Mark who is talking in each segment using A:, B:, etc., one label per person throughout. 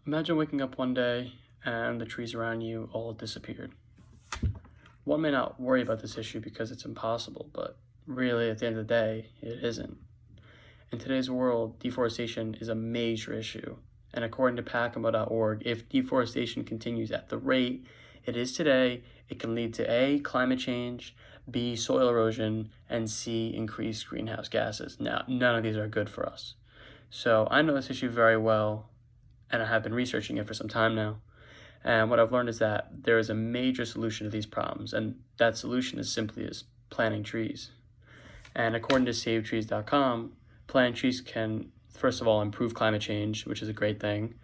A: Imagine waking up one day and the trees around you all disappeared. One may not worry about this issue because it's impossible, but really at the end of the day, it isn't. In today's world, deforestation is a major issue, and according to pacamo.org, if deforestation continues at the rate it is today, it can lead to A, climate change, B, soil erosion, and C, increased greenhouse gases. Now, none of these are good for us. So I know this issue very well, and I have been researching it for some time now. And what I've learned is that there is a major solution to these problems, and that solution is simply planting trees. And according to SaveTrees.com, planting trees can, first of all, improve climate change, which is a great thing,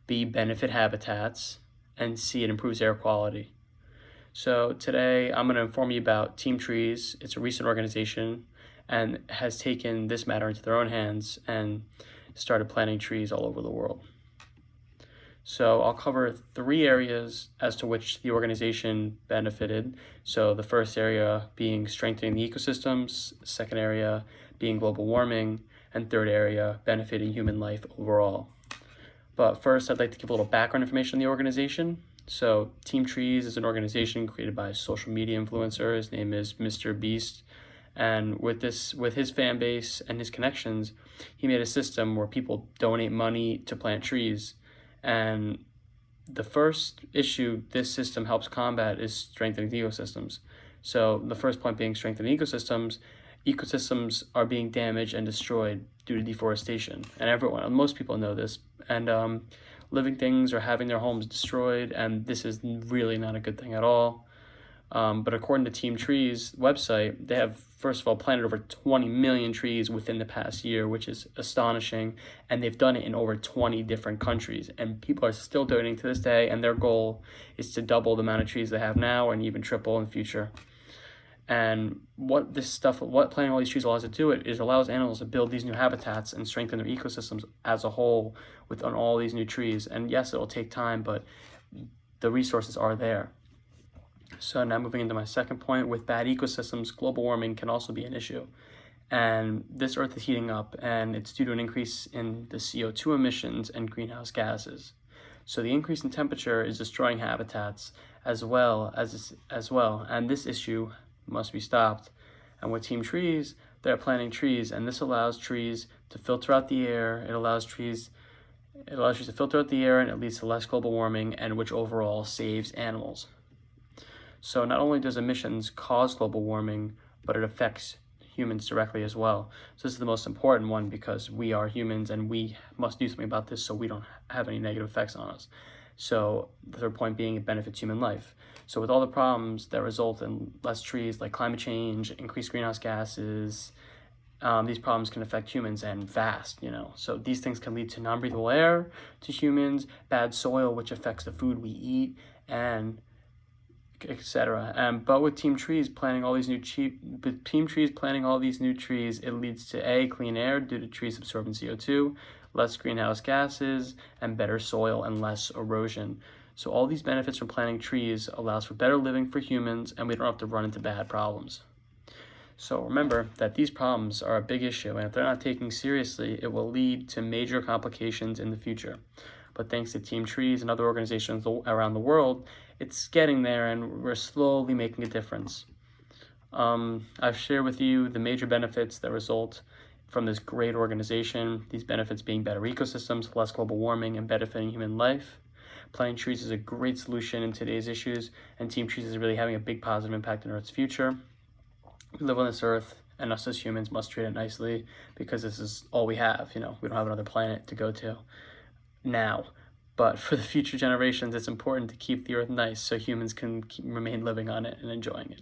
A: B, benefit habitats, and C, it improves air quality. So today I'm going to inform you about Team Trees. It's a recent organization and has taken this matter into their own hands and started planting trees all over the world. So I'll cover 3 areas as to which the organization benefited. So the first area being strengthening the ecosystems, second area being global warming, and third area benefiting human life overall. But first, I'd like to give a little background information on the organization. So Team Trees is an organization created by a social media influencer. His name is Mr. Beast. And with his fan base and his connections, he made a system where people donate money to plant trees. And the first issue this system helps combat is strengthening the ecosystems. So the first point being strengthening ecosystems. Ecosystems are being damaged and destroyed due to deforestation. And most people know this. And living things are having their homes destroyed, and this is really not a good thing at all. But according to Team Trees website, they have, first of all, planted over 20 million trees within the past year, which is astonishing. And they've done it in over 20 different countries. And people are still donating to this day, and their goal is to double the amount of trees they have now and even triple in the future. And what planting all these trees allows it to do is allows animals to build these new habitats and strengthen their ecosystems as a whole on all these new trees. And yes, it'll take time, but the resources are there. So now moving into my second point, with bad ecosystems, global warming can also be an issue. And this Earth is heating up, and it's due to an increase in the CO2 emissions and greenhouse gases. So the increase in temperature is destroying habitats as well, and this issue must be stopped. And with Team Trees, they're planting trees, and this allows trees to filter out the air. It allows trees to filter out the air, and it leads to less global warming, and which overall saves animals. So not only does emissions cause global warming, but it affects humans directly as well. So this is the most important one because we are humans and we must do something about this so we don't have any negative effects on us. So the third point being it benefits human life. So with all the problems that result in less trees, like climate change, increased greenhouse gases, these problems can affect humans and fast, So these things can lead to non-breathable air to humans, bad soil, which affects the food we eat, and etc. But with Team Trees planting all these new trees, it leads to A, clean air due to trees absorbing CO2, less greenhouse gases, and better soil and less erosion. So all these benefits from planting trees allows for better living for humans, and we don't have to run into bad problems. So remember that these problems are a big issue, and if they're not taken seriously, it will lead to major complications in the future. But thanks to Team Trees and other organizations around the world, it's getting there, and we're slowly making a difference. I've shared with you the major benefits that result from this great organization, these benefits being better ecosystems, less global warming, and benefiting human life. Planting trees is a great solution in today's issues, and Team Trees is really having a big positive impact on Earth's future. We live on this Earth, and us as humans must treat it nicely because this is all we have. We don't have another planet to go to now. But for the future generations, it's important to keep the Earth nice so humans can remain living on it and enjoying it.